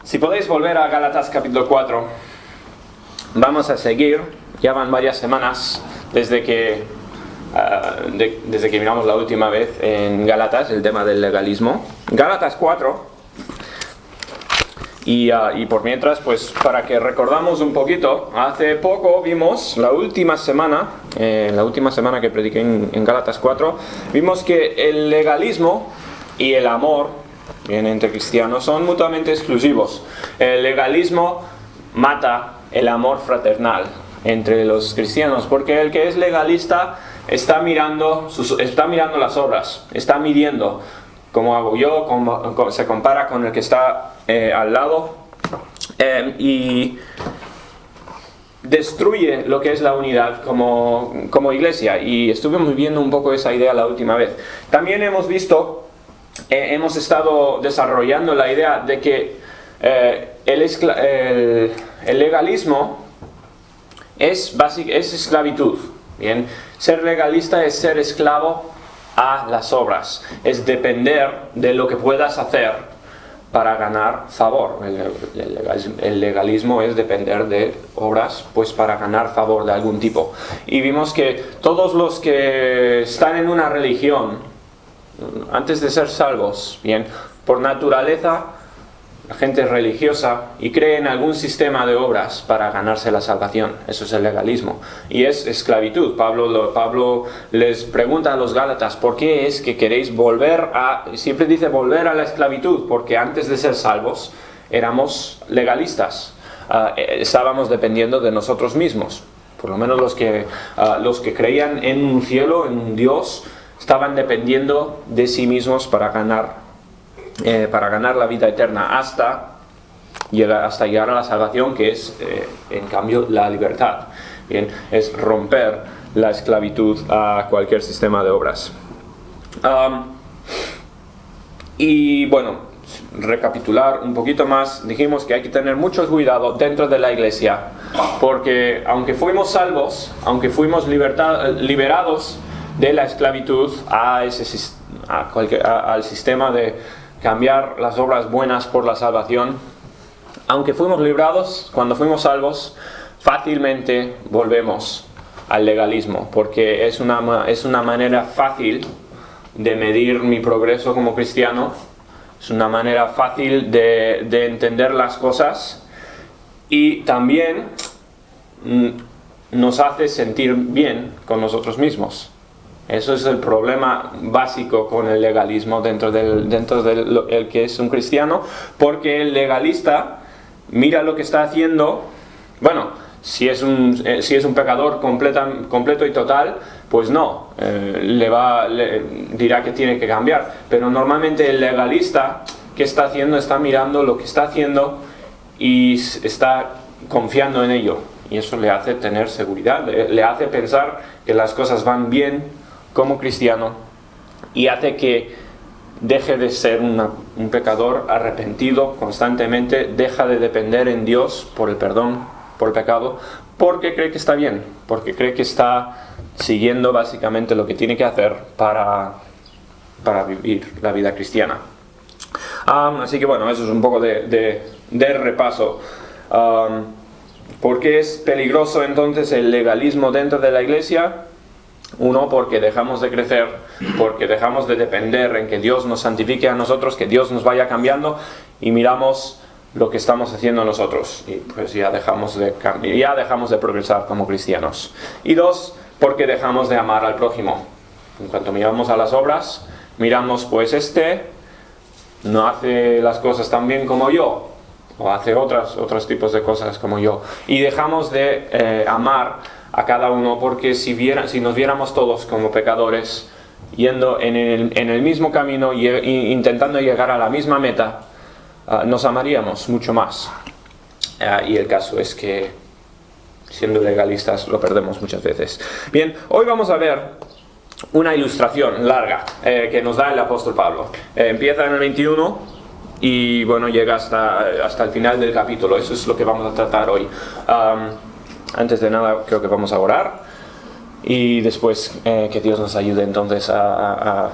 Si podéis volver a Gálatas capítulo 4, vamos a seguir. Ya van varias semanas desde que miramos la última vez en Gálatas el tema del legalismo. Gálatas 4. Y por mientras, pues para que recordamos un poquito, hace poco vimos, la última semana que prediqué en Gálatas 4, vimos que el legalismo y el amor, bien, entre cristianos, son mutuamente exclusivos. El legalismo mata el amor fraternal entre los cristianos, porque el que es legalista está mirando las obras, está midiendo cómo hago yo, cómo se compara con el que está al lado, y destruye lo que es la unidad como iglesia. Y estuvimos viendo un poco esa idea la última vez. También hemos estado desarrollando la idea de que el legalismo es esclavitud. Bien, ser legalista es ser esclavo a las obras, es depender de lo que puedas hacer para ganar favor. El legalismo es depender de obras, pues para ganar favor de algún tipo. Y vimos que todos los que están en una religión, antes de ser salvos, bien, por naturaleza, la gente es religiosa y cree en algún sistema de obras para ganarse la salvación. Eso es el legalismo. Y es esclavitud. Pablo les pregunta a los Gálatas, ¿por qué es que queréis siempre dice volver a la esclavitud? Porque antes de ser salvos éramos legalistas. Estábamos dependiendo de nosotros mismos. Por lo menos los que creían en un cielo, en un Dios, estaban dependiendo de sí mismos para ganar la vida eterna hasta llegar a la salvación, que es en cambio la libertad. Bien, es romper la esclavitud a cualquier sistema de obras. Y bueno, recapitular un poquito más, dijimos que hay que tener mucho cuidado dentro de la iglesia, porque aunque fuimos salvos, aunque fuimos liberados de la esclavitud al sistema de cambiar las obras buenas por la salvación, aunque fuimos librados, cuando fuimos salvos, fácilmente volvemos al legalismo, porque es una manera fácil de medir mi progreso como cristiano, es una manera fácil de entender las cosas, y también nos hace sentir bien con nosotros mismos. Eso es el problema básico con el legalismo dentro del que es un cristiano, porque el legalista mira lo que está haciendo. Bueno, si es un pecador completo y total, pues no, le dirá que tiene que cambiar. Pero normalmente el legalista, ¿qué está haciendo? Está mirando lo que está haciendo y está confiando en ello. Y eso le hace tener seguridad, le hace pensar que las cosas van bien como cristiano, y hace que deje de ser un pecador arrepentido constantemente, deja de depender en Dios por el perdón, por el pecado, porque cree que está bien, porque cree que está siguiendo básicamente lo que tiene que hacer para vivir la vida cristiana. Así que bueno, eso es un poco de repaso. ¿Por qué es peligroso entonces el legalismo dentro de la iglesia? Uno, porque dejamos de crecer, porque dejamos de depender en que Dios nos santifique a nosotros, que Dios nos vaya cambiando, y miramos lo que estamos haciendo nosotros, y pues ya dejamos de progresar como cristianos. Y dos, porque dejamos de amar al prójimo. En cuanto miramos a las obras, miramos, pues no hace las cosas tan bien como yo, o hace otros tipos de cosas como yo, y dejamos de amar a cada uno, porque si nos viéramos todos como pecadores yendo en el mismo camino y intentando llegar a la misma meta, nos amaríamos mucho más. Y el caso es que siendo legalistas lo perdemos muchas veces. Bien, hoy vamos a ver una ilustración larga que nos da el apóstol Pablo. Empieza en el 21 y bueno, llega hasta el final del capítulo. Eso es lo que vamos a tratar hoy. Antes de nada, creo que vamos a orar y después que Dios nos ayude entonces a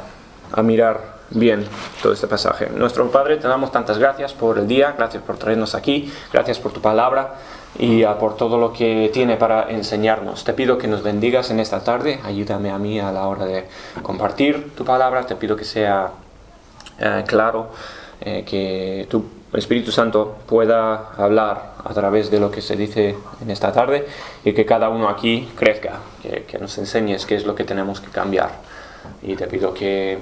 mirar bien todo este pasaje. Nuestro Padre, te damos tantas gracias por el día, gracias por traernos aquí, gracias por tu palabra y por todo lo que tiene para enseñarnos. Te pido que nos bendigas en esta tarde, ayúdame a mí a la hora de compartir tu palabra, te pido que sea claro, que tu Espíritu Santo pueda hablar a través de lo que se dice en esta tarde y que cada uno aquí crezca, que nos enseñes qué es lo que tenemos que cambiar. Y te pido que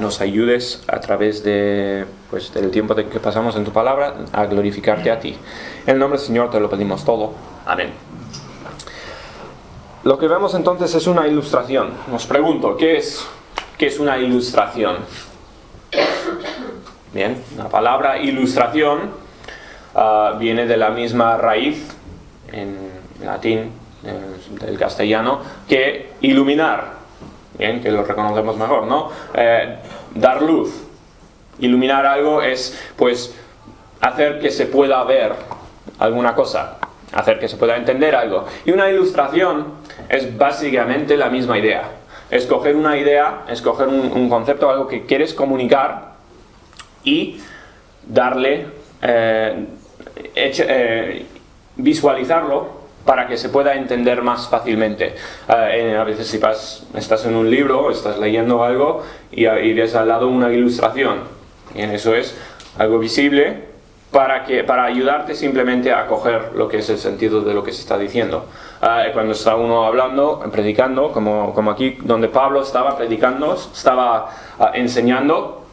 nos ayudes a través de, del tiempo que pasamos en tu palabra a glorificarte a ti. En el nombre del Señor te lo pedimos todo. Amén. Lo que vemos entonces es una ilustración. Os pregunto, ¿qué es una ilustración? Bien, la palabra ilustración viene de la misma raíz en latín del castellano que iluminar. Bien, que lo reconocemos mejor, ¿no? Dar luz. Iluminar algo es, pues, hacer que se pueda ver alguna cosa, hacer que se pueda entender algo. Y una ilustración es básicamente la misma idea. Escoger una idea, escoger un concepto, algo que quieres comunicar y darle, visualizarlo para que se pueda entender más fácilmente. A veces si estás en un libro, estás leyendo algo y ves al lado una ilustración. Y eso es algo visible para ayudarte simplemente a coger lo que es el sentido de lo que se está diciendo. Cuando está uno hablando, predicando, como aquí donde Pablo estaba predicando, estaba enseñando,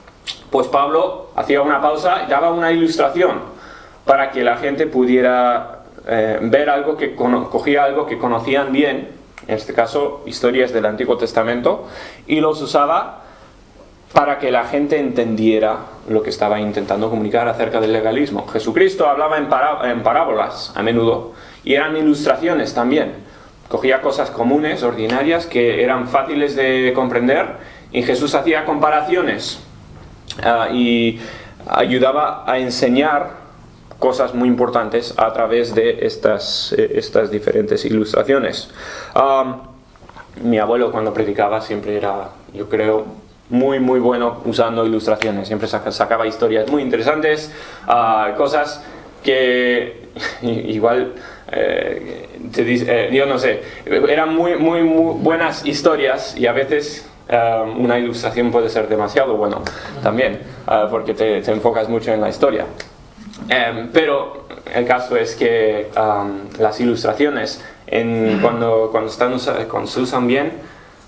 pues Pablo hacía una pausa y daba una ilustración para que la gente pudiera ver algo cogía algo que conocían bien, en este caso historias del Antiguo Testamento, y los usaba para que la gente entendiera lo que estaba intentando comunicar acerca del legalismo. Jesucristo hablaba en parábolas a menudo, y eran ilustraciones también. Cogía cosas comunes, ordinarias, que eran fáciles de comprender, y Jesús hacía comparaciones y ayudaba a enseñar cosas muy importantes a través de estas diferentes ilustraciones. Mi abuelo cuando predicaba siempre era, yo creo, muy bueno usando ilustraciones. Siempre sacaba historias muy interesantes, cosas que igual yo no sé, eran muy buenas historias, y a veces una ilustración puede ser demasiado bueno también, porque te enfocas mucho en la historia. Pero el caso es que las ilustraciones, cuando se usan bien,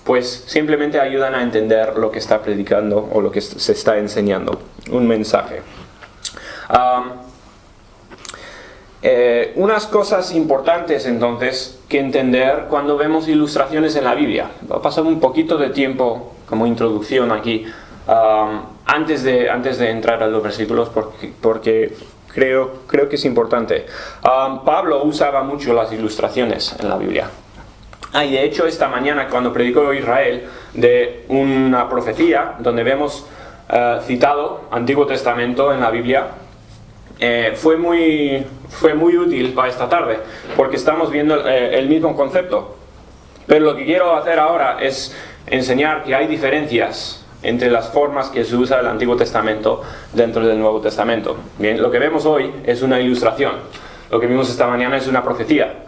pues simplemente ayudan a entender lo que está predicando o lo que se está enseñando, un mensaje. Unas cosas importantes entonces que entender cuando vemos ilustraciones en la Biblia. Voy a pasar un poquito de tiempo como introducción aquí, antes de entrar a los versículos, porque creo que es importante. Pablo usaba mucho las ilustraciones en la Biblia. Y de hecho esta mañana cuando predicó Israel de una profecía donde vemos citado Antiguo Testamento en la Biblia, fue muy útil para esta tarde, porque estamos viendo el mismo concepto. Pero lo que quiero hacer ahora es enseñar que hay diferencias entre las formas que se usa el Antiguo Testamento dentro del Nuevo Testamento. Bien, lo que vemos hoy es una ilustración. Lo que vimos esta mañana es una profecía.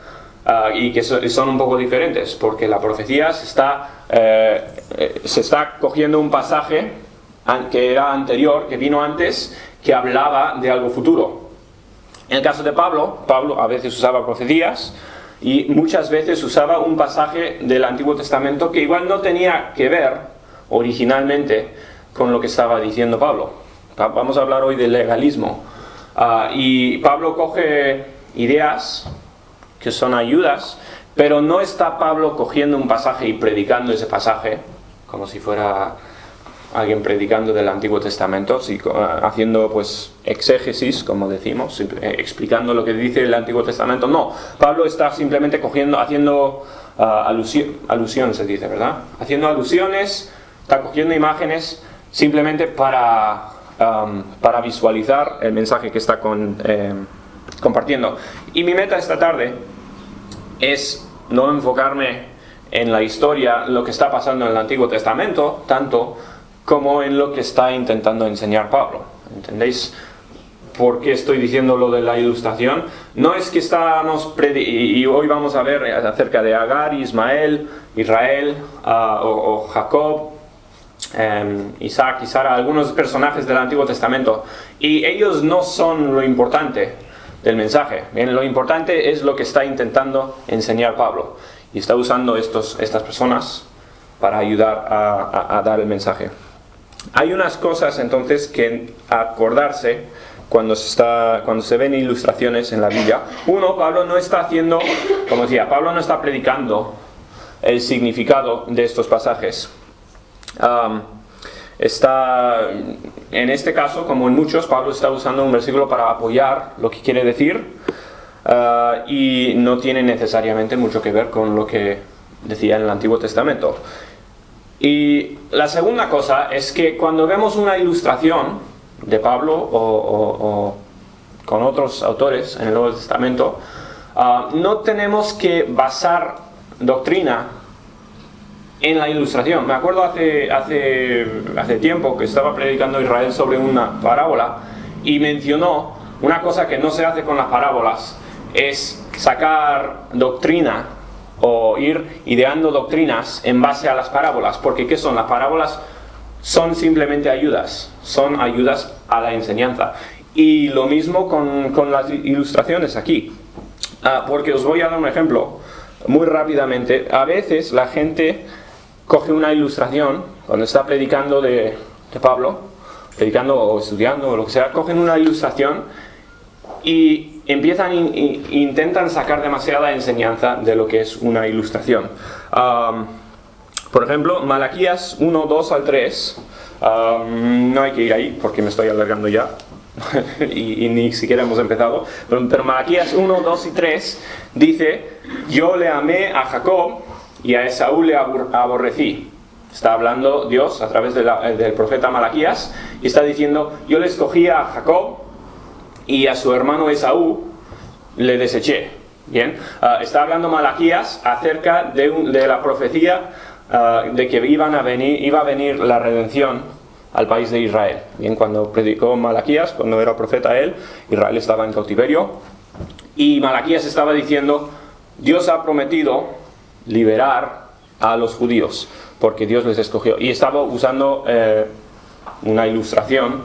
Y que son un poco diferentes, porque la profecía se está cogiendo un pasaje que era anterior, que vino antes, que hablaba de algo futuro. En el caso de Pablo a veces usaba profecías y muchas veces usaba un pasaje del Antiguo Testamento que igual no tenía que ver originalmente con lo que estaba diciendo Pablo. Vamos a hablar hoy del legalismo. Y Pablo coge ideas que son ayudas, pero no está Pablo cogiendo un pasaje y predicando ese pasaje como si fuera alguien predicando del Antiguo Testamento, haciendo pues exégesis, como decimos, explicando lo que dice el Antiguo Testamento. No, Pablo está simplemente haciendo alusión se dice, ¿verdad? Haciendo alusiones, está cogiendo imágenes simplemente para visualizar el mensaje que está compartiendo. Y mi meta esta tarde es no enfocarme en la historia, lo que está pasando en el Antiguo Testamento, tanto como en lo que está intentando enseñar Pablo. ¿Entendéis por qué estoy diciendo lo de la ilustración? No es que estamos y hoy vamos a ver acerca de Agar, Ismael, Israel o Jacob, Isaac y Sara, algunos personajes del Antiguo Testamento, y ellos no son lo importante del mensaje. Bien, lo importante es lo que está intentando enseñar Pablo, y está usando estas personas para ayudar a dar el mensaje. Hay unas cosas entonces que acordarse cuando se ven ilustraciones en la Biblia. Uno, Pablo no está haciendo, como decía, Pablo no está predicando el significado de estos pasajes. En este caso, como en muchos, Pablo está usando un versículo para apoyar lo que quiere decir, y no tiene necesariamente mucho que ver con lo que decía en el Antiguo Testamento. Y la segunda cosa es que cuando vemos una ilustración de Pablo o con otros autores en el Nuevo Testamento, no tenemos que basar doctrina en la ilustración. Me acuerdo hace tiempo que estaba predicando a Israel sobre una parábola y mencionó una cosa que no se hace con las parábolas, es sacar doctrina o ir ideando doctrinas en base a las parábolas. Porque ¿qué son? Las parábolas son simplemente ayudas, son ayudas a la enseñanza. Y lo mismo con las ilustraciones aquí. Porque os voy a dar un ejemplo muy rápidamente. A veces la gente coge una ilustración, cuando está predicando de Pablo, predicando o estudiando o lo que sea, cogen una ilustración y intentan sacar demasiada enseñanza de lo que es una ilustración. Por ejemplo, Malaquías 1, 2 al 3, no hay que ir ahí porque me estoy alargando ya y ni siquiera hemos empezado, pero Malaquías 1, 2 y 3 dice: yo le amé a Jacob y a Esaú le aborrecí. Está hablando Dios a través del profeta Malaquías y está diciendo: yo le escogí a Jacob y a su hermano Esaú le deseché. Bien, está hablando Malaquías acerca de la profecía de que iba a venir la redención al país de Israel. Bien, cuando predicó Malaquías, cuando era profeta él, Israel estaba en cautiverio y Malaquías estaba diciendo: Dios ha prometido liberar a los judíos porque Dios les escogió, y estaba usando una ilustración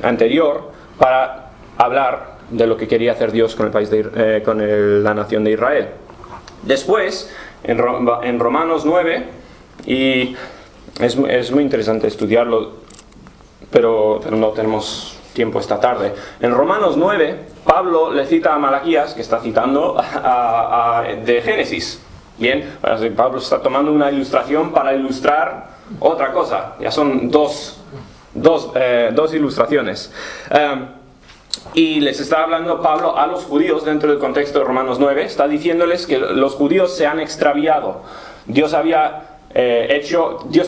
anterior para hablar de lo que quería hacer Dios con el país con la nación de Israel. Después, en Romanos 9, y es muy interesante estudiarlo, pero no tenemos tiempo esta tarde. En Romanos 9, Pablo le cita a Malaquías, que está citando de Génesis. Bien, Pablo está tomando una ilustración para ilustrar otra cosa. Ya son dos ilustraciones. Y les está hablando Pablo a los judíos dentro del contexto de Romanos 9. Está diciéndoles que los judíos se han extraviado. Dios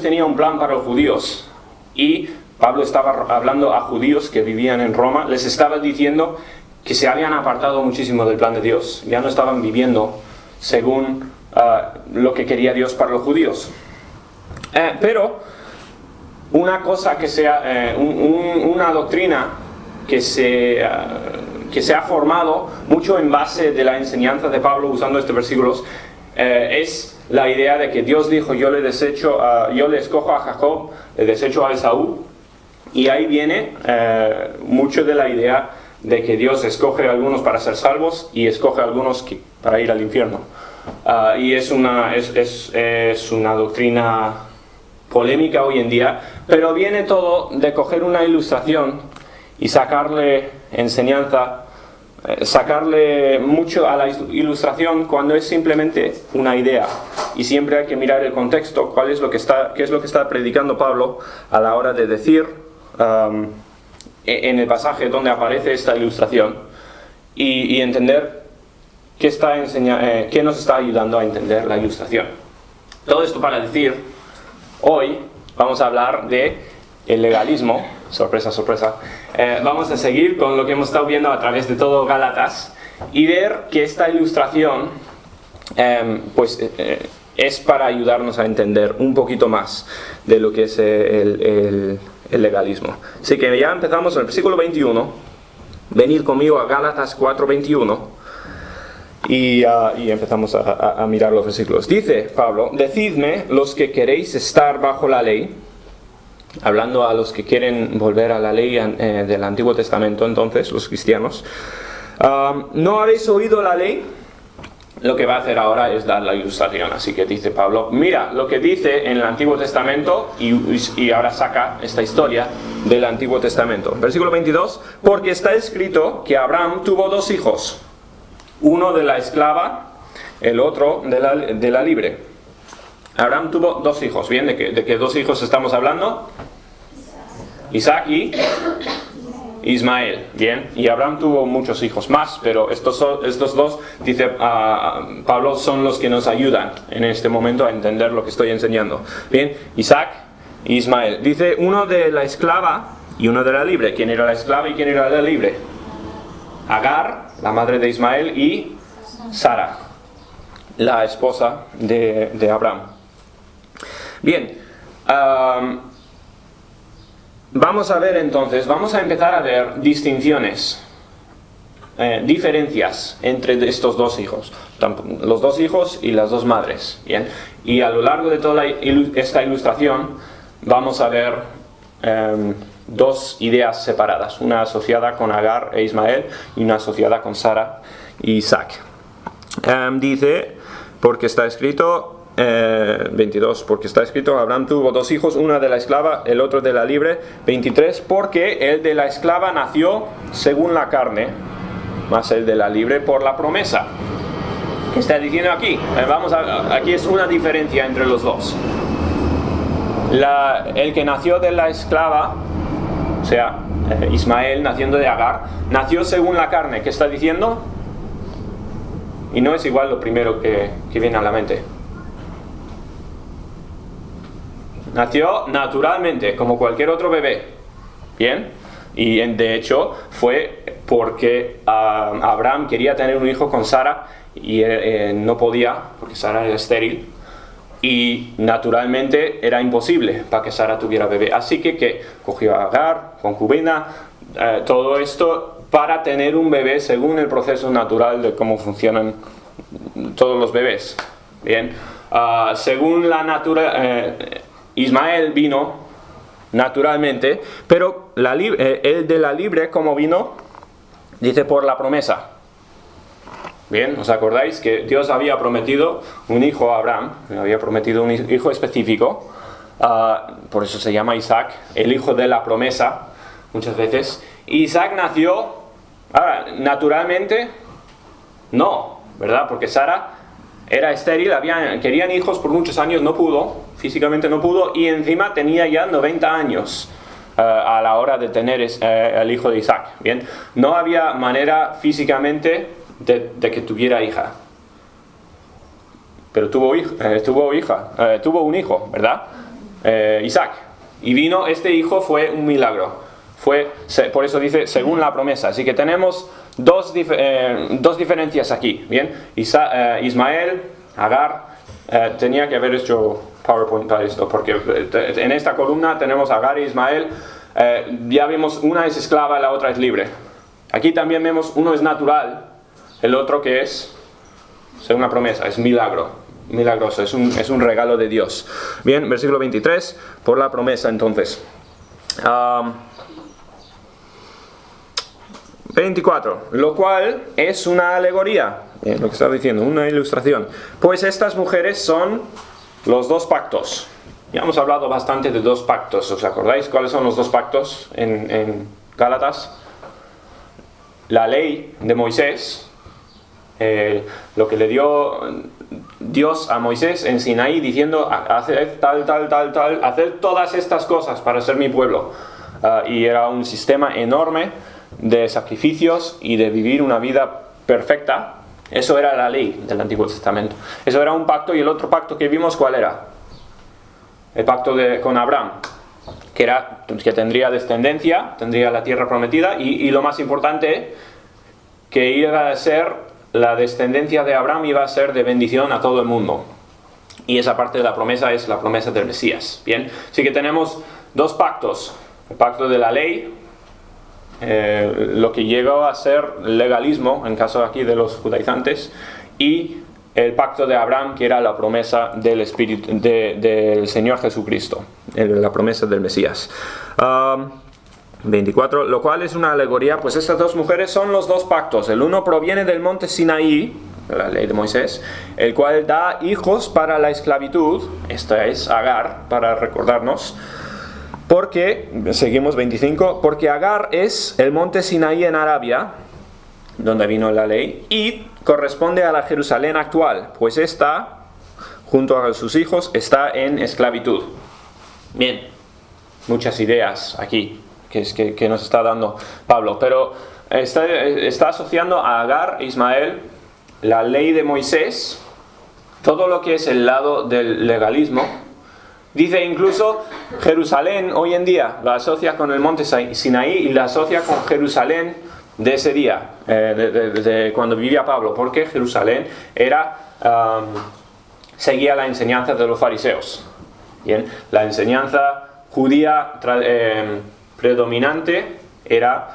tenía un plan para los judíos. Y Pablo estaba hablando a judíos que vivían en Roma. Les estaba diciendo que se habían apartado muchísimo del plan de Dios. Ya no estaban viviendo según lo que quería Dios para los judíos. Pero una cosa que sea una doctrina que se ha formado mucho en base de la enseñanza de Pablo usando estos versículos, es la idea de que Dios dijo: yo le escojo a Jacob, le desecho a Esaú. Y ahí viene mucho de la idea de que Dios escoge a algunos para ser salvos y escoge a algunos para ir al infierno. Y es una doctrina polémica hoy en día, pero viene todo de coger una ilustración y sacarle enseñanza, sacarle mucho a la ilustración cuando es simplemente una idea. Y siempre hay que mirar el contexto, qué es lo que está predicando Pablo a la hora de decir en el pasaje donde aparece esta ilustración, y entender qué nos está ayudando a entender la ilustración. Todo esto para decir, hoy vamos a hablar de el legalismo. Sorpresa, sorpresa. Vamos a seguir con lo que hemos estado viendo a través de todo Gálatas y ver que esta ilustración es para ayudarnos a entender un poquito más de lo que es el legalismo. Así que ya empezamos en el versículo 21. Venid conmigo a Gálatas 4:21 y empezamos a mirar los versículos. Dice Pablo: decidme los que queréis estar bajo la ley, hablando a los que quieren volver a la ley del Antiguo Testamento, entonces, los cristianos. ¿No habéis oído la ley? Lo que va a hacer ahora es dar la ilustración. Así que dice Pablo, mira lo que dice en el Antiguo Testamento, y ahora saca esta historia del Antiguo Testamento. Versículo 22, porque está escrito que Abraham tuvo dos hijos, uno de la esclava, el otro de la libre. Abraham tuvo dos hijos. Bien, ¿de qué dos hijos estamos hablando? Isaac y Ismael. Bien, y Abraham tuvo muchos hijos más, pero estos dos, dice Pablo, son los que nos ayudan en este momento a entender lo que estoy enseñando. Bien, Isaac y Ismael. Dice uno de la esclava y uno de la libre. ¿Quién era la esclava y quién era la libre? Agar, la madre de Ismael, y Sara, la esposa de Abraham. Bien, vamos a ver entonces, vamos a empezar a ver distinciones, diferencias entre estos dos hijos, los dos hijos y las dos madres. Bien, y a lo largo de toda esta ilustración vamos a ver dos ideas separadas, una asociada con Agar e Ismael y una asociada con Sara y Isaac. Dice, porque está escrito... 22, porque está escrito, Abraham tuvo dos hijos, una de la esclava, el otro de la libre. 23, porque el de la esclava nació según la carne, más el de la libre por la promesa. ¿Qué está diciendo aquí? Aquí es una diferencia entre los dos. El que nació de la esclava, o sea, Ismael, naciendo de Agar, nació según la carne. ¿Qué está diciendo? Y no es igual lo primero que viene a la mente. Nació naturalmente, como cualquier otro bebé. Bien, y de hecho fue porque Abraham quería tener un hijo con Sara y no podía, porque Sara era estéril, y naturalmente era imposible para que Sara tuviera bebé. Así que cogió a Agar, concubina, todo esto para tener un bebé según el proceso natural de cómo funcionan todos los bebés. Bien, según la naturaleza, Ismael vino naturalmente, pero el de la libre, ¿cómo vino? Dice por la promesa. Bien, ¿os acordáis que Dios había prometido un hijo a Abraham? Había prometido un hijo específico, por eso se llama Isaac, el hijo de la promesa, muchas veces. Isaac nació, ahora, naturalmente, no, ¿verdad? Porque Sara era estéril, querían hijos por muchos años, no pudo, físicamente no pudo, y encima tenía ya 90 años a la hora de tener el hijo de Isaac. Bien, no había manera físicamente de que tuviera hija, pero tuvo un hijo, ¿verdad? Isaac. Y vino, este hijo fue un milagro. Por eso dice, según la promesa. Así que tenemos dos diferencias aquí. Bien, Ismael, Agar, tenía que haber hecho PowerPoint para esto, porque en esta columna tenemos Agar e Ismael. Ya vemos, una es esclava, la otra es libre. Aquí también vemos, uno es natural, el otro que es según la promesa, es milagroso, es un regalo de Dios. Bien, versículo 23, por la promesa entonces. 24, lo cual es una alegoría, lo que estaba diciendo, una ilustración. Pues estas mujeres son los dos pactos. Ya hemos hablado bastante de dos pactos, ¿os acordáis cuáles son los dos pactos en Gálatas? La ley de Moisés, lo que le dio Dios a Moisés en Sinaí diciendo, haced tal, haced todas estas cosas para ser mi pueblo. Y era un sistema enorme de sacrificios y de vivir una vida perfecta. Eso era la ley del Antiguo Testamento. Eso era un pacto. Y el otro pacto que vimos, ¿cuál era? El pacto con Abraham, que tendría descendencia, tendría la tierra prometida, y lo más importante, que iba a ser, la descendencia de Abraham iba a ser de bendición a todo el mundo. Y esa parte de la promesa es la promesa del Mesías. Bien, así que tenemos dos pactos. El pacto de la ley, lo que llegó a ser legalismo, en caso aquí de los judaizantes, y el pacto de Abraham, que era la promesa del Espíritu, del Señor Jesucristo, la promesa del Mesías. 24, lo cual es una alegoría, pues estas dos mujeres son los dos pactos. El uno proviene del monte Sinaí, la ley de Moisés, el cual da hijos para la esclavitud. Esta es Agar, para recordarnos. Porque, seguimos 25, porque Agar es el monte Sinaí en Arabia, donde vino la ley, y corresponde a la Jerusalén actual, pues esta, junto a sus hijos, está en esclavitud. Bien, muchas ideas aquí que nos está dando Pablo, pero está asociando a Agar e Ismael la ley de Moisés, todo lo que es el lado del legalismo. Dice incluso Jerusalén hoy en día la asocia con el monte Sinaí y la asocia con Jerusalén de ese día, de cuando vivía Pablo, porque Jerusalén seguía la enseñanza de los fariseos. Bien, la enseñanza judía predominante era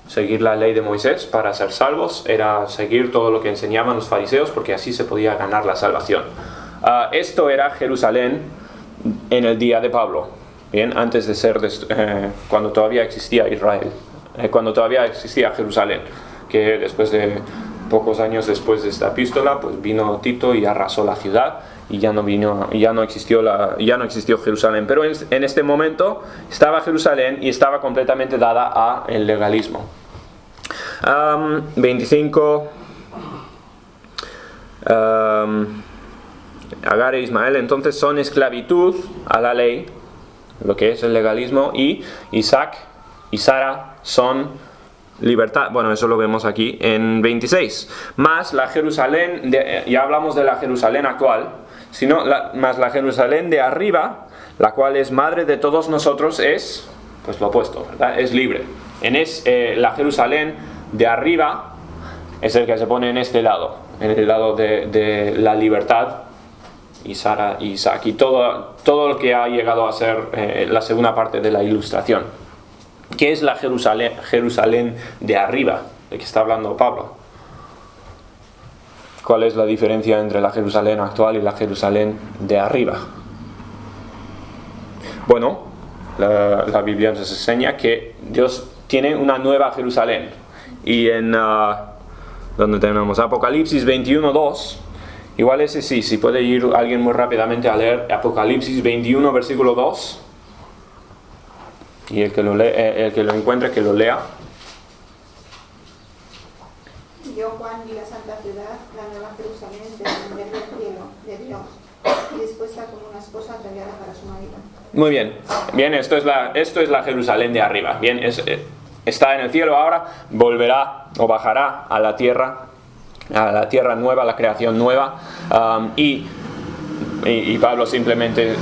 seguir la ley de Moisés para ser salvos, era seguir todo lo que enseñaban los fariseos, porque así se podía ganar la salvación. Esto era Jerusalén en el día de Pablo, bien, antes de ser cuando todavía existía Israel, cuando todavía existía Jerusalén, que después de pocos años después de esta epístola, pues vino Tito y arrasó la ciudad y ya no existió Jerusalén. Pero en este momento estaba Jerusalén y estaba completamente dada a el legalismo. 25. Agar e Ismael entonces son esclavitud a la ley, lo que es el legalismo, y Isaac y Sara son libertad. Bueno, eso lo vemos aquí en 26. Más la Jerusalén, ya hablamos de la Jerusalén actual, más la Jerusalén de arriba, la cual es madre de todos nosotros, es pues lo opuesto, ¿verdad? Es libre. La Jerusalén de arriba es el que se pone en este lado, en el lado de la libertad, y Sara y Isaac, y todo lo que ha llegado a ser la segunda parte de la ilustración. ¿Qué es la Jerusalén de arriba de que está hablando Pablo? ¿Cuál es la diferencia entre la Jerusalén actual y la Jerusalén de arriba? Bueno, la Biblia nos enseña que Dios tiene una nueva Jerusalén. Y en donde tenemos Apocalipsis 21:2, igual ese sí, si puede ir alguien muy rápidamente a leer Apocalipsis 21, versículo 2. Y el que lo encuentre, que lo lea. Yo, Juan, vi la santa ciudad, la nueva Jerusalén, descender del cielo, de Dios, y dispuesta como una esposa ataviada para su marido. Muy bien. Bien, esto es la Jerusalén de arriba. Bien, está en el cielo ahora, volverá o bajará a la tierra nueva, la creación nueva, y Pablo simplemente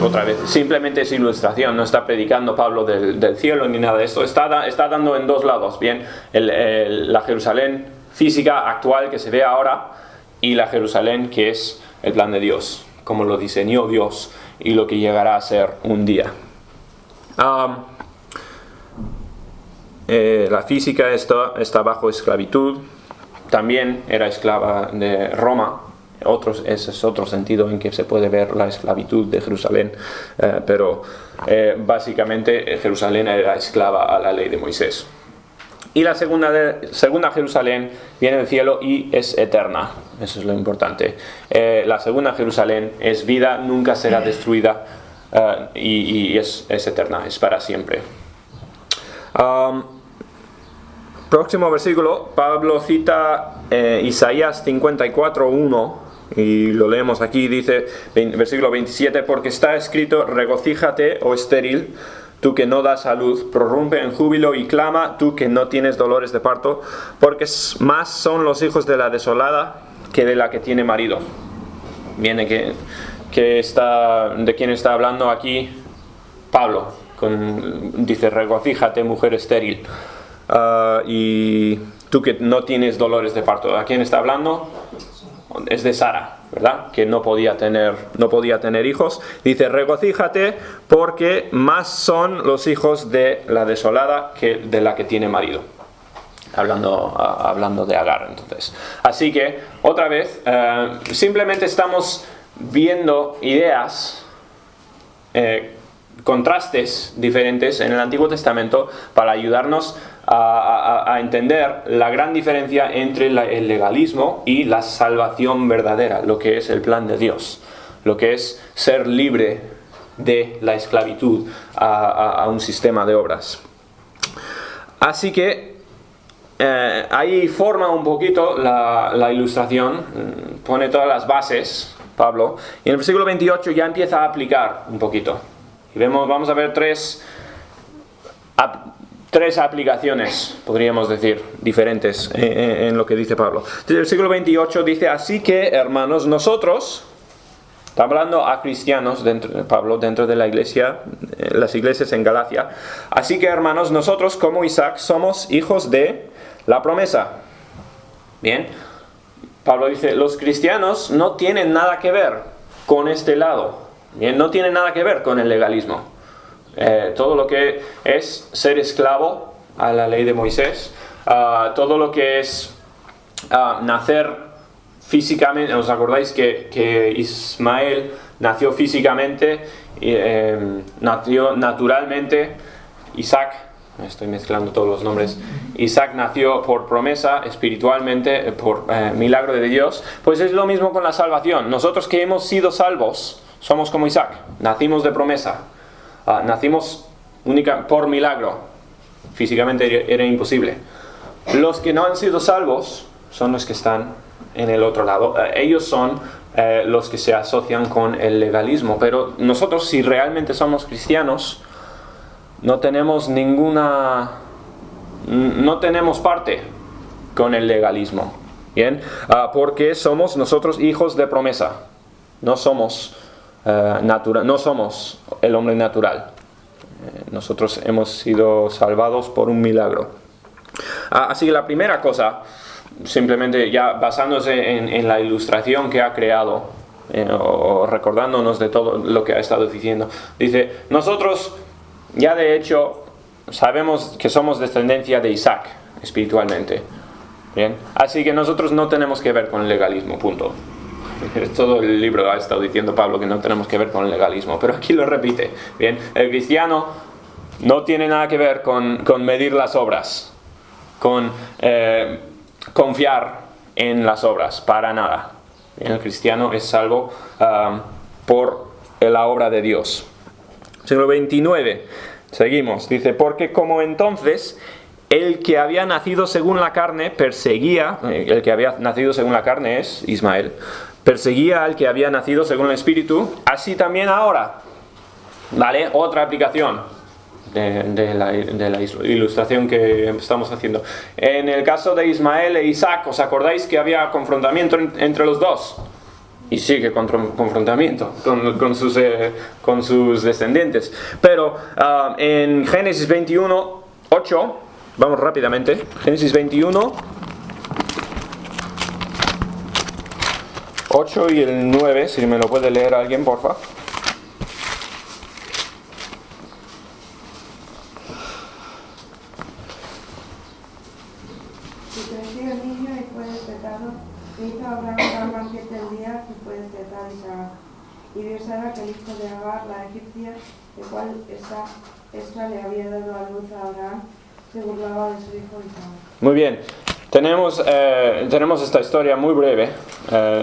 es ilustración, no está predicando Pablo del cielo ni nada de esto, está dando en dos lados, bien, la Jerusalén física actual que se ve ahora y la Jerusalén que es el plan de Dios, como lo diseñó Dios y lo que llegará a ser un día. La física está bajo esclavitud, también era esclava de Roma. Ese es otro sentido en que se puede ver la esclavitud de Jerusalén, pero básicamente Jerusalén era esclava a la ley de Moisés. Y la segunda Jerusalén viene del cielo y es eterna, eso es lo importante. La segunda Jerusalén es vida, nunca será destruida, y es eterna, es para siempre. Próximo versículo, Pablo cita Isaías 54:1 y lo leemos aquí, dice, versículo 27, porque está escrito: regocíjate, oh estéril, tú que no das a luz, prorrumpe en júbilo y clama, tú que no tienes dolores de parto, porque más son los hijos de la desolada que de la que tiene marido. Viene ¿de quién está hablando aquí Pablo? Dice: regocíjate, mujer estéril. Y tú que no tienes dolores de parto. ¿A quién está hablando? es de Sara, ¿verdad? Que no podía tener hijos. Dice, regocíjate porque más son los hijos de la desolada que de la que tiene marido. Hablando de Agar, entonces. Así que, otra vez, simplemente estamos viendo ideas, contrastes diferentes en el Antiguo Testamento para ayudarnos a entender la gran diferencia entre el legalismo y la salvación verdadera, lo que es el plan de Dios, lo que es ser libre de la esclavitud a un sistema de obras. Así que ahí forma un poquito la ilustración, pone todas las bases, Pablo, y en el versículo 28 ya empieza a aplicar un poquito. Y vamos a ver tres aplicaciones, podríamos decir, diferentes en lo que dice Pablo. Desde el siglo 28 dice, así que, hermanos, nosotros, está hablando a cristianos, Pablo, dentro de la iglesia, las iglesias en Galacia, así que, hermanos, nosotros, como Isaac, somos hijos de la promesa. Bien, Pablo dice, los cristianos no tienen nada que ver con este lado. Bien, no tiene nada que ver con el legalismo. Todo lo que es ser esclavo a la ley de Moisés, todo lo que es nacer físicamente. ¿Os acordáis que Ismael nació físicamente, nació naturalmente? Isaac, estoy mezclando todos los nombres, Isaac nació por promesa, espiritualmente, por milagro de Dios. Pues es lo mismo con la salvación. Nosotros que hemos sido salvos somos como Isaac, nacimos de promesa, nacimos por milagro, físicamente era imposible. Los que no han sido salvos son los que están en el otro lado, ellos son los que se asocian con el legalismo, pero nosotros, si realmente somos cristianos, no tenemos parte con el legalismo, ¿bien? Porque somos nosotros hijos de promesa, no somos no somos el hombre natural. Nosotros hemos sido salvados por un milagro. Así que la primera cosa, simplemente ya basándose en la ilustración que ha creado, o recordándonos de todo lo que ha estado diciendo, dice, nosotros ya de hecho sabemos que somos descendencia de Isaac espiritualmente. Bien, así que nosotros no tenemos que ver con el legalismo, punto. Todo el libro ha estado diciendo Pablo que no tenemos que ver con el legalismo, pero aquí lo repite. Bien, el cristiano no tiene nada que ver con medir las obras, con confiar en las obras, para nada. Bien, el cristiano es salvo por la obra de Dios. Siglo 29, seguimos, dice, porque como entonces el que había nacido según la carne perseguía, el que había nacido según la carne es Ismael, perseguía al que había nacido según el Espíritu, así también ahora. ¿Vale? Otra aplicación de la ilustración que estamos haciendo. En el caso de Ismael e Isaac, ¿os acordáis que había confrontamiento entre los dos? Y sigue confrontamiento con sus descendientes. Pero en Génesis 21, 8, vamos rápidamente, Génesis 21, 8 y el 9, si me lo puede leer alguien, porfa. Y creció el niño y fue destetado, e hizo Abraham gran banquete el día que fue destetado Isaac. Y vio Sara que el hijo de Agar, la egipcia, el cual esta le había dado a luz a Abraham, se burlaba de su hijo Isaac. Muy bien. Tenemos esta historia muy breve,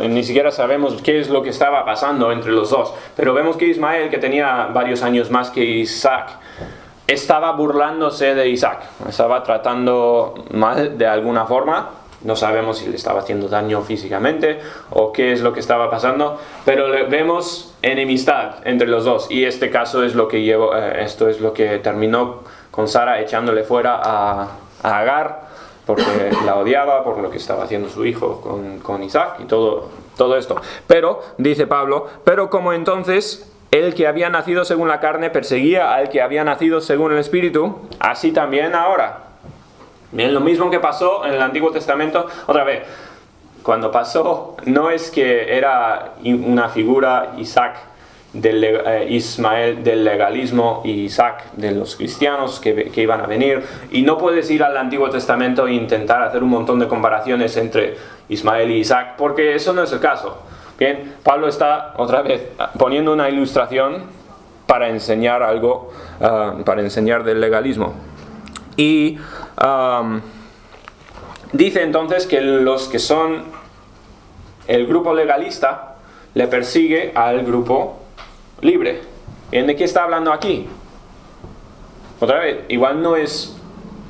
ni siquiera sabemos qué es lo que estaba pasando entre los dos, pero vemos que Ismael, que tenía varios años más que Isaac, estaba burlándose de Isaac, estaba tratando mal de alguna forma, no sabemos si le estaba haciendo daño físicamente o qué es lo que estaba pasando, pero vemos enemistad entre los dos, y este caso es lo que esto es lo que terminó con Sara echándole fuera a Agar, porque la odiaba por lo que estaba haciendo su hijo con Isaac y todo esto. Pero, dice Pablo, pero como entonces el que había nacido según la carne perseguía al que había nacido según el Espíritu, así también ahora. Bien, lo mismo que pasó en el Antiguo Testamento. Otra vez, cuando pasó, no es que era una figura Ismael del legalismo y Isaac de los cristianos que iban a venir, y no puedes ir al Antiguo Testamento e intentar hacer un montón de comparaciones entre Ismael y Isaac, porque eso no es el caso. Bien, Pablo está otra vez poniendo una ilustración para enseñar algo, para enseñar del legalismo. Y dice entonces que los que son el grupo legalista le persigue al grupo libre. ¿Bien? ¿De qué está hablando aquí? Otra vez, igual no es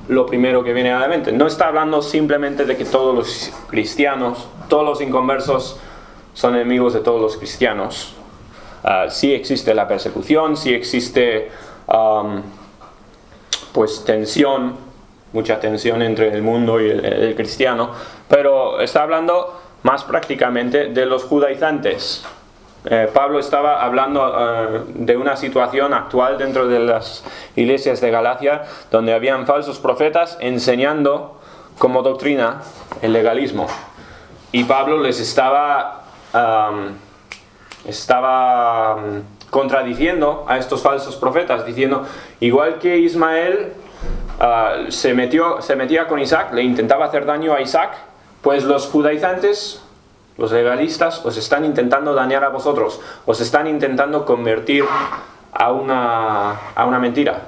lo primero que viene a la mente. No está hablando simplemente de que todos los cristianos, todos los inconversos son enemigos de todos los cristianos. Sí existe la persecución, sí existe pues tensión, mucha tensión entre el mundo y el cristiano, pero está hablando más prácticamente de los judaizantes. Pablo estaba hablando de una situación actual dentro de las iglesias de Galacia, donde habían falsos profetas enseñando como doctrina el legalismo. Y Pablo les estaba contradiciendo a estos falsos profetas, diciendo, igual que Ismael se metía con Isaac, le intentaba hacer daño a Isaac, pues los judaizantes, los legalistas, os están intentando dañar a vosotros, os están intentando convertir a una mentira,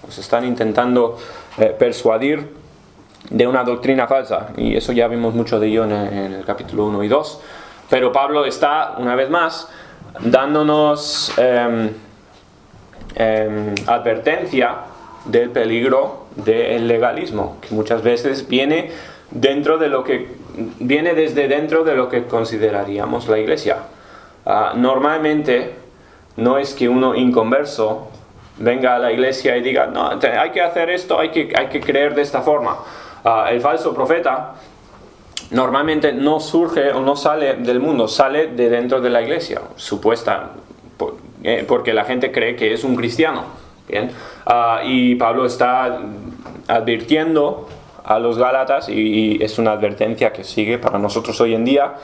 os están intentando persuadir de una doctrina falsa, y eso ya vimos mucho de ello en el capítulo 1 y 2, pero Pablo está, una vez más, dándonos advertencia del peligro del legalismo, que muchas veces viene desde dentro de lo que consideraríamos la iglesia. Normalmente no es que uno inconverso venga a la iglesia y diga, no, hay que hacer esto, hay que creer de esta forma. El falso profeta normalmente no surge o no sale del mundo, sale de dentro de la iglesia, porque la gente cree que es un cristiano. Bien, y Pablo está advirtiendo a los Gálatas, y es una advertencia que sigue para nosotros hoy en día,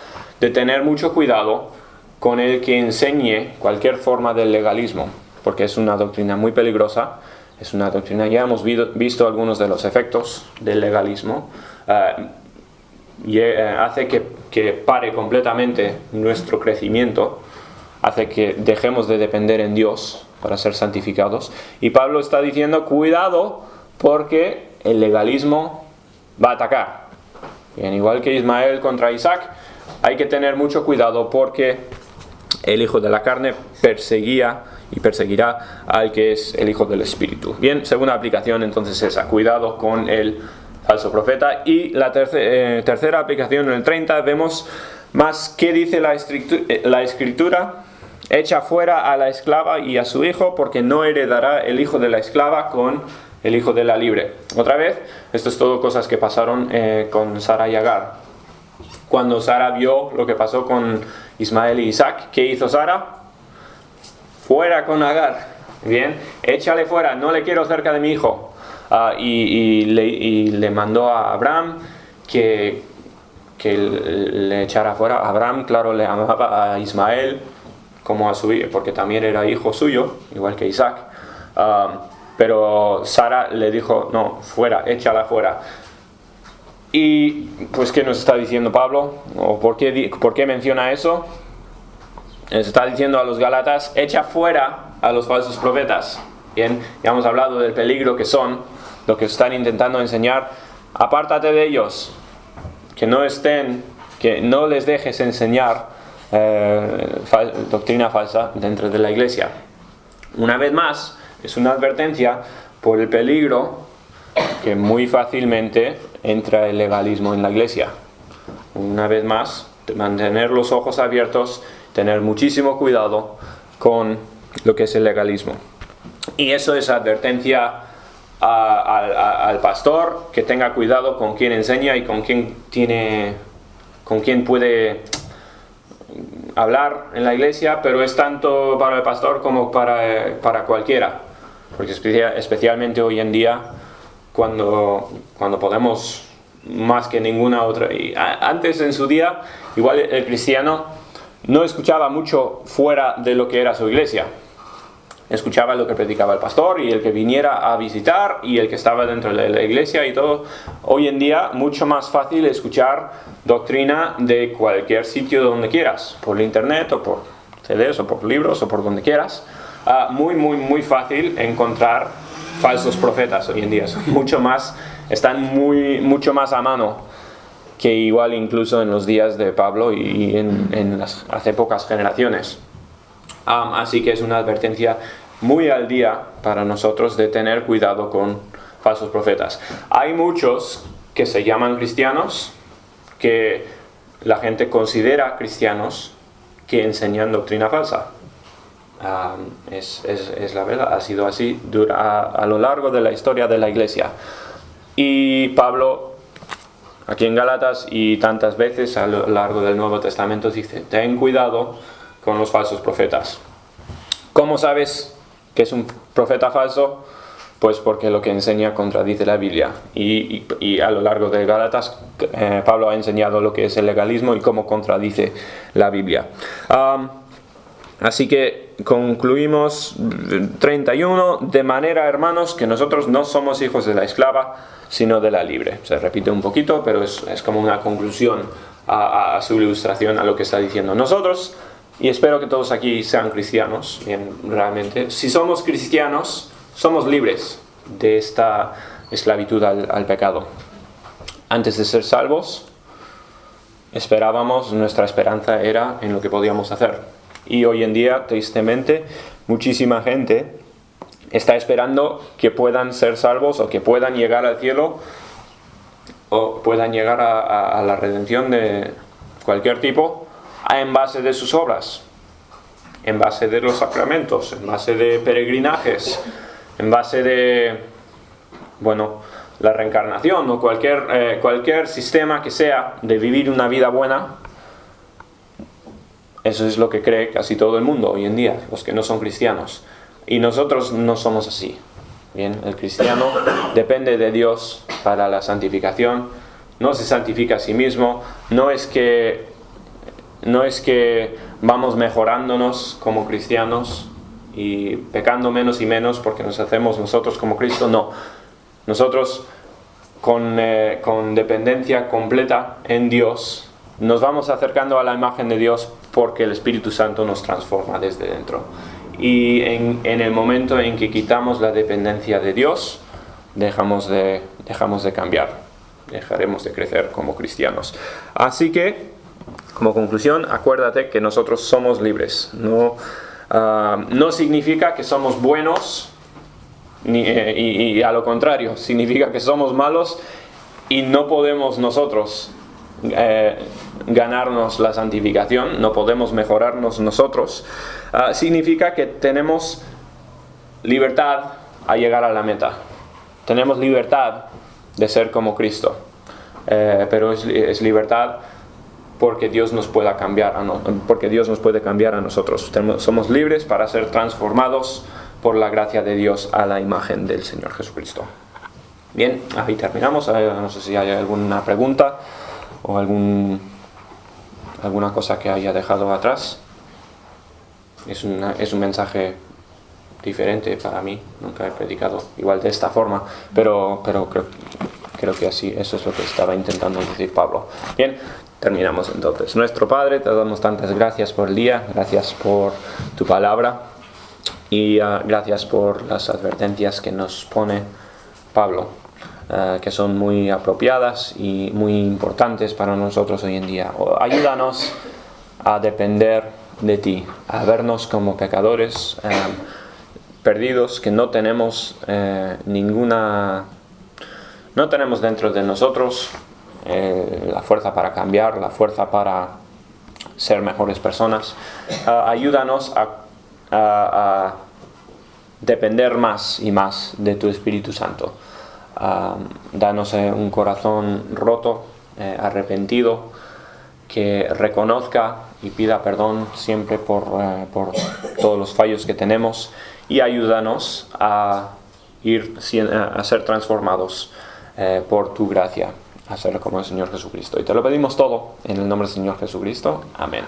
de tener mucho cuidado con el que enseñe cualquier forma del legalismo, porque es una doctrina muy peligrosa, es una doctrina, ya hemos visto algunos de los efectos del legalismo, y hace que pare completamente nuestro crecimiento, hace que dejemos de depender en Dios para ser santificados, y Pablo está diciendo, cuidado, porque el legalismo va a atacar. Bien, igual que Ismael contra Isaac, hay que tener mucho cuidado porque el hijo de la carne perseguía y perseguirá al que es el hijo del espíritu. Bien, segunda aplicación entonces esa, cuidado con el falso profeta. Y la tercera aplicación, en el 30, vemos más qué dice la escritura: echa fuera a la esclava y a su hijo, porque no heredará el hijo de la esclava con el hijo de la libre. Otra vez, esto es todo cosas que pasaron con Sara y Agar. Cuando Sara vio lo que pasó con Ismael y Isaac, ¿qué hizo Sara? Fuera con Agar. Bien, échale fuera, no le quiero cerca de mi hijo. Y le mandó a Abraham que le echara fuera. Abraham, claro, le amaba a Ismael como a su hijo, porque también era hijo suyo, igual que Isaac. Pero Sara le dijo, no, fuera, échala fuera. Y pues, ¿qué nos está diciendo Pablo? ¿O por qué menciona eso? Les está diciendo a los Gálatas, echa fuera a los falsos profetas. Bien, ya hemos hablado del peligro que son, lo que están intentando enseñar. Apártate de ellos, que no les dejes enseñar doctrina falsa dentro de la iglesia. Una vez más, es una advertencia por el peligro que muy fácilmente entra el legalismo en la iglesia. Una vez más, mantener los ojos abiertos, tener muchísimo cuidado con lo que es el legalismo. Y eso es advertencia al pastor, que tenga cuidado con quién enseña y con quién puede hablar en la iglesia, pero es tanto para el pastor como para cualquiera. Porque especialmente hoy en día, cuando podemos más que ninguna otra. Y antes, en su día, igual el cristiano no escuchaba mucho fuera de lo que era su iglesia. Escuchaba lo que predicaba el pastor y el que viniera a visitar y el que estaba dentro de la iglesia y todo. Hoy en día mucho más fácil escuchar doctrina de cualquier sitio donde quieras, por internet o por CDs o por libros o por donde quieras. Muy fácil encontrar falsos profetas hoy en día. Están mucho más a mano que igual incluso en los días de Pablo y hace pocas generaciones. Así que es una advertencia muy al día para nosotros de tener cuidado con falsos profetas. Hay muchos que se llaman cristianos, que la gente considera cristianos, que enseñan doctrina falsa. Es la verdad, ha sido así a lo largo de la historia de la iglesia. Y Pablo, aquí en Gálatas y tantas veces a lo largo del Nuevo Testamento, dice: ten cuidado con los falsos profetas. ¿Cómo sabes que es un profeta falso? Pues porque lo que enseña contradice la Biblia. Y a lo largo de Gálatas, Pablo ha enseñado lo que es el legalismo y cómo contradice la Biblia. Así que concluimos 31. De manera, hermanos, que nosotros no somos hijos de la esclava, sino de la libre. Se repite un poquito, pero es como una conclusión a su ilustración a lo que está diciendo. Nosotros, y espero que todos aquí sean cristianos, bien, realmente, si somos cristianos, somos libres de esta esclavitud al pecado. Antes de ser salvos, nuestra esperanza era en lo que podíamos hacer. Y hoy en día, tristemente, muchísima gente está esperando que puedan ser salvos o que puedan llegar al cielo o puedan llegar a la redención de cualquier tipo en base de sus obras, en base de los sacramentos, en base de peregrinajes, en base de, la reencarnación o cualquier sistema que sea de vivir una vida buena. Eso es lo que cree casi todo el mundo hoy en día, los que no son cristianos. Y nosotros no somos así. Bien, el cristiano depende de Dios para la santificación. No se santifica a sí mismo. No es que vamos mejorándonos como cristianos y pecando menos y menos porque nos hacemos nosotros como Cristo. No. Nosotros con dependencia completa en Dios nos vamos acercando a la imagen de Dios porque el Espíritu Santo nos transforma desde dentro. Y en el momento en que quitamos la dependencia de Dios, dejamos de cambiar, dejaremos de crecer como cristianos. Así que, como conclusión, acuérdate que nosotros somos libres. No significa que somos buenos, y a lo contrario, significa que somos malos y no podemos nosotros ganarnos la santificación, no podemos mejorarnos nosotros. Significa que tenemos libertad a llegar a la meta, tenemos libertad de ser como Cristo, pero es libertad porque Dios nos pueda cambiar porque Dios nos puede cambiar a nosotros. Somos libres para ser transformados por la gracia de Dios a la imagen del Señor Jesucristo. Bien, ahí terminamos. No sé si hay alguna pregunta o alguna cosa que haya dejado atrás. Es un mensaje diferente para mí. Nunca he predicado igual de esta forma, pero creo que así, eso es lo que estaba intentando decir Pablo. Bien, terminamos entonces. Nuestro Padre, te damos tantas gracias por el día, gracias por tu palabra y gracias por las advertencias que nos pone Pablo, que son muy apropiadas y muy importantes para nosotros hoy en día. Ayúdanos a depender de ti, a vernos como pecadores perdidos, que no tenemos no tenemos dentro de nosotros la fuerza para cambiar, la fuerza para ser mejores personas. Ayúdanos a depender más y más de tu Espíritu Santo. Danos un corazón roto, arrepentido, que reconozca y pida perdón siempre por todos los fallos que tenemos, y ayúdanos a ser transformados por tu gracia. hacerlo como el Señor Jesucristo. Y te lo pedimos todo en el nombre del Señor Jesucristo. Amén.